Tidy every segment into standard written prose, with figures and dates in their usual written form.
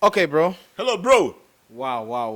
Okay, bro. Hello, bro. Wow. Wow.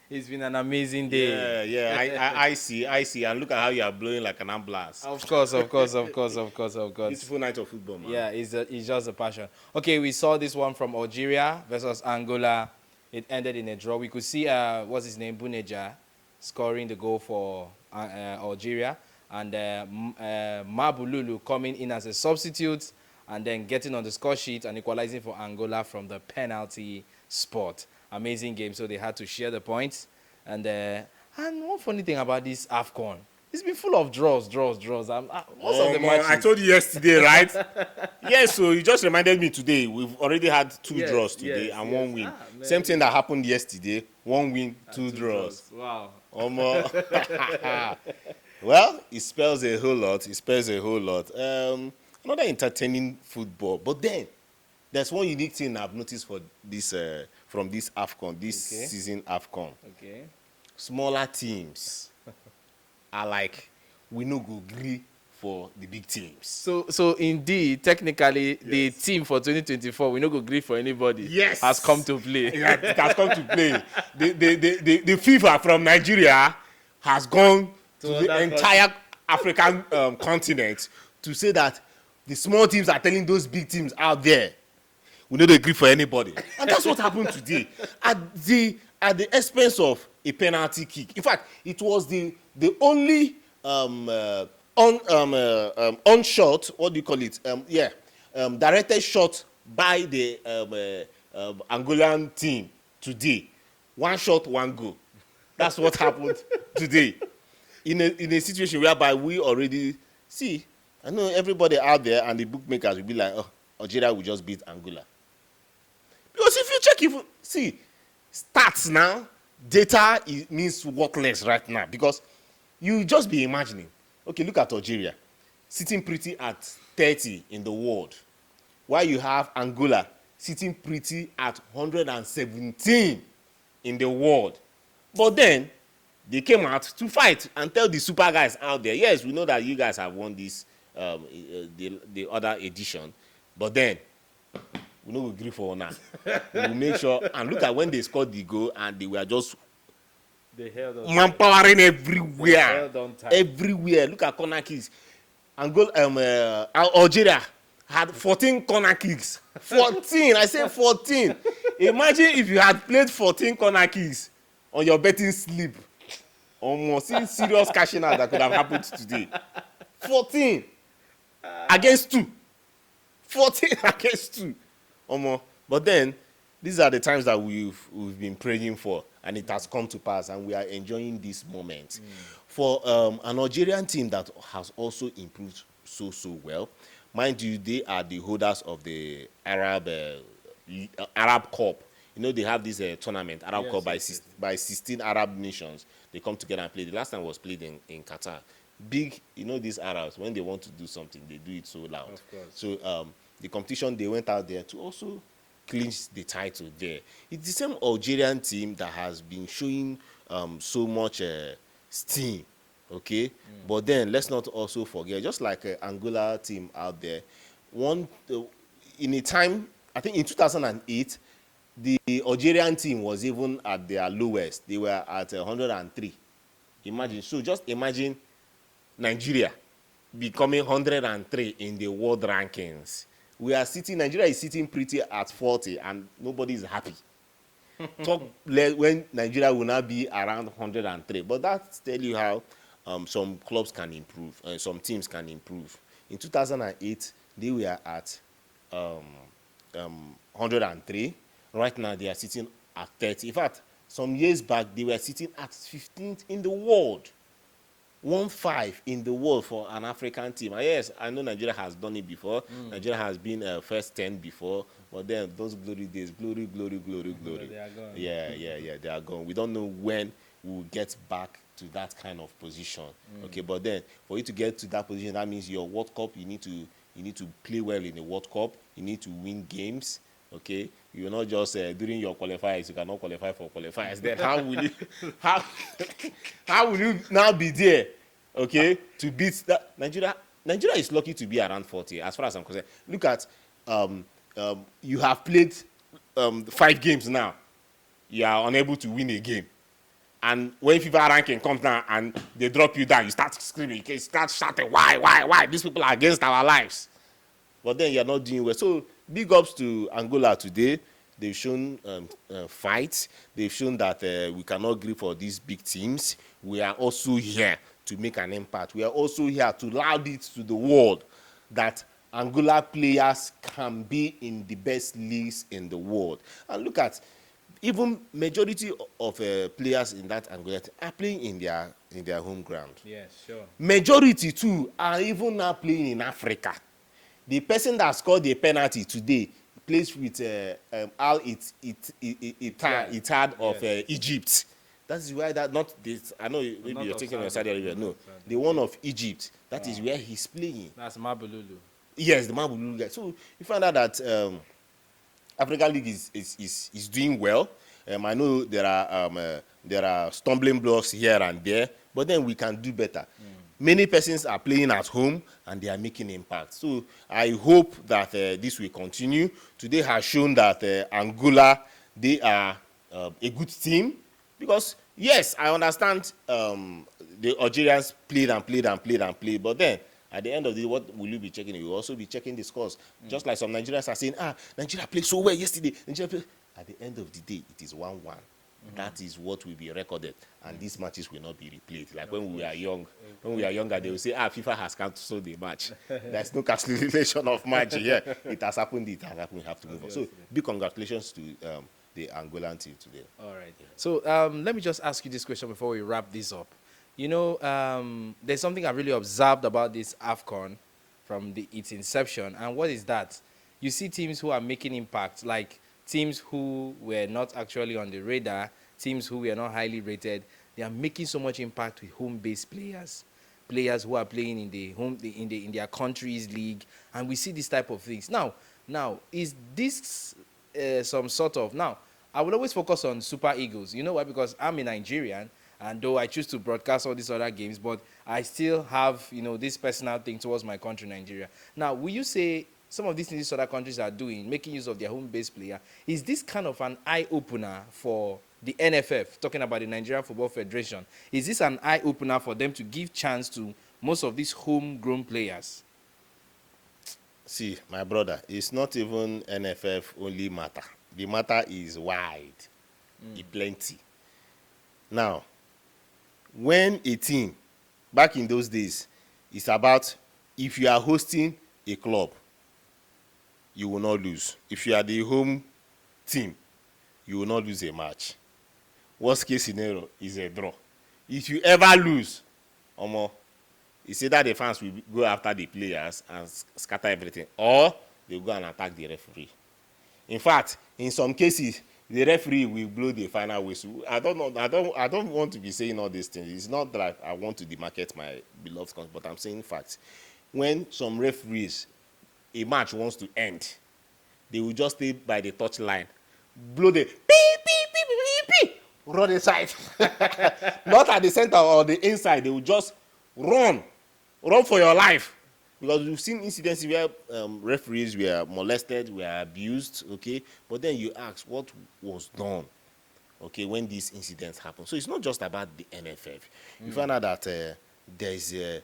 It's been an amazing day. Yeah. I see. And look at how you are blowing like an ambulance. Of course. Beautiful night of football, man. Yeah, it's just a passion. Okay, we saw this one from Algeria versus Angola. It ended in a draw. We could see what's his name, Bounedjah, scoring the goal for Algeria, and Mabululu coming in as a substitute and then getting on the score sheet and equalizing for Angola from the penalty spot. Amazing game. So they had to share the points. And one funny thing about this Afcon, it's been full of draws. Most of the matches. I told you yesterday, right? Yes, so you just reminded me today. We've already had two draws today and one win. Same thing that happened yesterday. One win, two draws. Wow. Well, it spells a whole lot. Another entertaining football. But then, there's one unique thing I've noticed for this from this Afcon, season Afcon. Okay. Smaller teams are like, we no go gree for the big teams. So indeed, technically, the team for 2024, we no go agree for anybody. Yes. Has come to play. Yeah, it has come to play. The FIFA from Nigeria has gone to the entire African continent to say that the small teams are telling those big teams out there, we don't agree for anybody. And that's what happened today. At the expense of a penalty kick. In fact, it was the only on-shot, what do you call it? Directed shot by the Angolan team today. One shot, one goal. That's what happened today. In a situation whereby we already see, I know everybody out there and the bookmakers will be like, oh, Algeria will just beat Angola. Because if you check, stats now, data means worthless right now. Because you just be imagining, okay, look at Algeria, sitting pretty at 30 in the world, while you have Angola sitting pretty at 117 in the world. But then, they came out to fight and tell the super guys out there, yes, we know that you guys have won this, the other edition, but then, we no agree for now. We will make sure, and look at when they scored the goal and they were just manpowering everywhere. Held on tight. Everywhere. Look at corner kicks. Angola, Algeria had 14 corner kicks. 14. I say 14. Imagine if you had played 14 corner kicks on your betting slip. Almost serious cashing out that could have happened today. 14 against 2. 14 against 2. But then, these are the times that we've been praying for, and it has come to pass, and we are enjoying this moment. For an Algerian team that has also improved so well, mind you, they are the holders of the Arab Cup. You know, they have this tournament, Arab Cup, by 16 Arab nations. They come together and play. The last time was played in Qatar. Big, you know, these Arabs, when they want to do something, they do it so loud. Of course. So the competition, they went out there to also clinch the title there. It's the same Algerian team that has been showing so much steam, okay? But then let's not also forget, just like Angola team out there, in a time, I think in 2008, the Algerian team was even at their lowest. They were at 103. Imagine. So just imagine Nigeria becoming 103 in the world rankings. Nigeria is sitting pretty at 40 and nobody is happy. Talk when Nigeria will now be around 103. But that tells you how some clubs can improve, some teams can improve. In 2008, they were at 103. Right now, they are sitting at 30. In fact, some years back, they were sitting at 15th in the world. 1-5 in the world for an African team. And yes, I know Nigeria has done it before. Nigeria has been first 10 before. But then those glory days, glory. They are gone. Yeah, they are gone. We don't know when we'll get back to that kind of position. Okay, but then for you to get to that position, that means your World Cup, you need to play well in the World Cup. You need to win games. Okay, you're not just during your qualifiers, you cannot qualify for qualifiers. Then how will you now be there, okay, to beat that? Nigeria is lucky to be around 40 as far as I'm concerned. Look at you have played 5 games now, you are unable to win a game. And when FIFA ranking comes down and they drop you down, you start screaming, you start shouting, why? These people are against our lives. But then you're not doing well. So big ups to Angola today. They've shown fight. They've shown that we cannot agree for these big teams. We are also here to make an impact. We are also here to loud it to the world that Angola players can be in the best leagues in the world. And look at, even majority of players in that Angola are playing in their home ground. Yes, sure. Majority too are even now playing in Africa. The person that scored the penalty today plays with Al Ittihad of Egypt. That is why that not this. I know maybe not you're of thinking of Saudi. Saudi Arabia. No, the one of Egypt. That is where he's playing. That's Mabululu. Yes, the Mabululu guy. So you find out that African League is doing well. I know there are stumbling blocks here and there, but then we can do better. Many persons are playing at home and they are making impact. So I hope that this will continue. Today has shown that Angola, they are a good team, because yes, I understand the Algerians played, but then at the end of the day, what will you be checking? You will also be checking the scores. Just like some Nigerians are saying, Nigeria played so well yesterday. At the end of the day, it is 1-1. That is what will be recorded, and these matches will not be replayed. Like when we are younger, they will say, FIFA has cancelled the match. There's no cancellation of match here. It has happened, we have to move on. So big congratulations to the Angolan team today. All right. So let me just ask you this question before we wrap this up. You know, there's something I really observed about this Afcon from its inception, and what is that? You see teams who are making impact, like teams who were not actually on the radar, teams who were not highly rated. They are making so much impact with home-based players who are playing in their country's league, and we see this type of things. Now, is this some sort of, now I will always focus on Super Eagles. You know why? Because I'm a Nigerian, and though I choose to broadcast all these other games, but I still have, you know, this personal thing towards my country, Nigeria. Now, will you say some of these things these other countries are doing, making use of their home-based player, is this kind of an eye-opener for the NFF, talking about the Nigerian Football Federation? Is this an eye-opener for them to give chance to most of these homegrown players? See, my brother, it's not even NFF only matter. The matter is wide. It's plenty. Now, when a team, back in those days, it's about, if you are hosting a club, you will not lose. If you are the home team, you will not lose a match. Worst case scenario is a draw. If you ever lose, it's either the fans will go after the players and scatter everything, or they go and attack the referee. In fact, in some cases, the referee will blow the final whistle. I don't know. I don't want to be saying all these things. It's not that I want to demarcate my beloved country, but I'm saying facts. When some referees, a match wants to end, they will just stay by the touch line, blow the beep, beep, beep, beep, beep, run inside. Not at the center or the inside. They will just run for your life. Because we've seen incidents where referees were molested, were abused, okay? But then you ask, what was done, okay, when these incidents happen? So it's not just about the NFF. You find out that there is a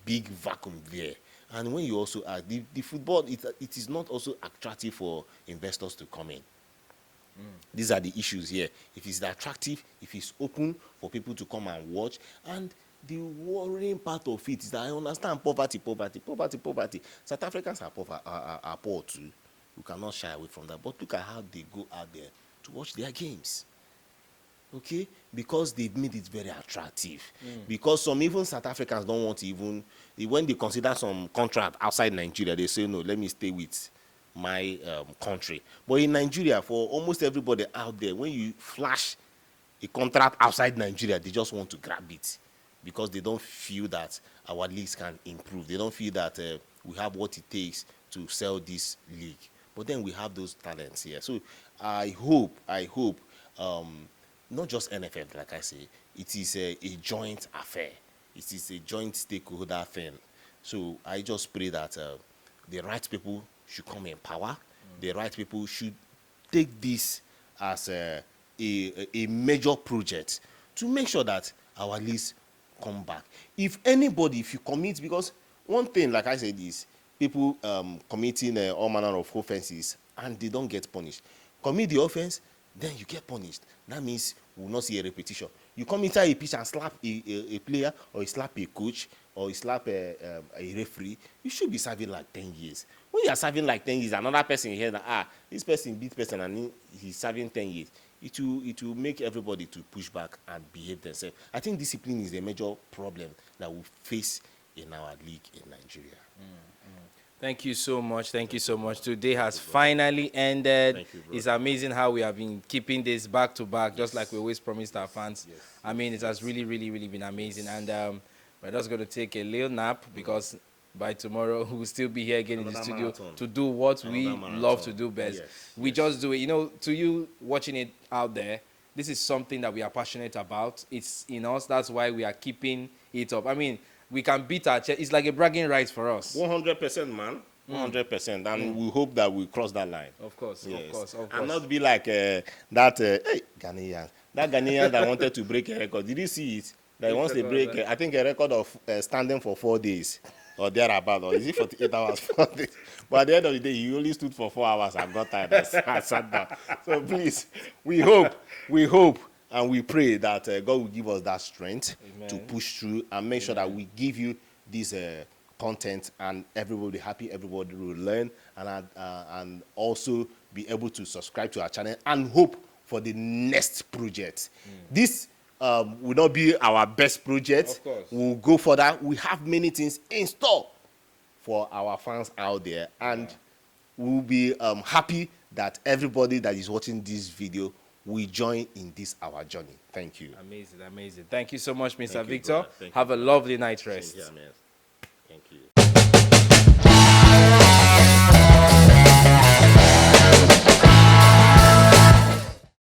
big vacuum there. And when you also ask, the football, it is not also attractive for investors to come in. These are the issues here. If it's attractive, if it's open for people to come and watch, and the worrying part of it is that I understand poverty. South Africans are poor too. You cannot shy away from that. But look at how they go out there to watch their games. Okay? Because they've made it very attractive. Because some even South Africans don't want to even, when they consider some contract outside Nigeria, they say, no, let me stay with my country. But in Nigeria, for almost everybody out there, when you flash a contract outside Nigeria, they just want to grab it, because they don't feel that our leagues can improve. They don't feel that we have what it takes to sell this league. But then we have those talents here. So I hope, not just NFF, like I say, it is a joint affair. It is a joint stakeholder thing. So I just pray that the right people should come in power, the right people should take this as a major project to make sure that our leagues come back. If you commit, because one thing, like I said, is people committing all manner of offenses and they don't get punished. Commit the offense, then you get punished. That means we will not see a repetition. You come inside a pitch and slap a player, or you slap a coach, or you slap a referee, you should be serving like 10 years. When you are serving like 10 years, another person here that, this person beat person and he's serving 10 years, it will make everybody to push back and behave themselves. I think discipline is a major problem that we face in our league in Nigeria. Thank you so much. Thank you so much. Today has finally ended. Thank you, brother. It's amazing how we have been keeping this back to back, just like we always promised our fans. Yes. I mean, it has really, really, really been amazing. And we're just going to take a little nap because by tomorrow we'll still be here again in the Another studio marathon. to do what we Another love to marathon. do best. Yes, We just do it. You know, to you watching it out there, this is something that we are passionate about. It's in us. That's why we are keeping it up. I mean, we can beat our chest. It's like a bragging right for us. 100%, man. 100%. And we hope that we cross that line. Of course, Yes. of course, of course. And not be like hey, Ghanaian. That Ghanaian that wanted to break a record. Did you see it? That he wants to break, I think, a record of standing for 4 days or thereabout. Or is it 48 hours, 4 days? But at the end of the day, he only stood for 4 hours and got tired and sat down. So please, we hope, and we pray that God will give us that strength to push through and make sure that we give you this content and everybody will be happy, everybody will learn, and also be able to subscribe to our channel and hope for the next project. This will not be our best project. Of course. We'll go further. We have many things in store for our fans out there, and we'll be happy that everybody that is watching this video will join in this our journey. Thank you. Amazing, amazing. Thank you so much, Mr. Thank you, Victor. brother. Thank you. Have a lovely night rest. Yeah, man. Thank you.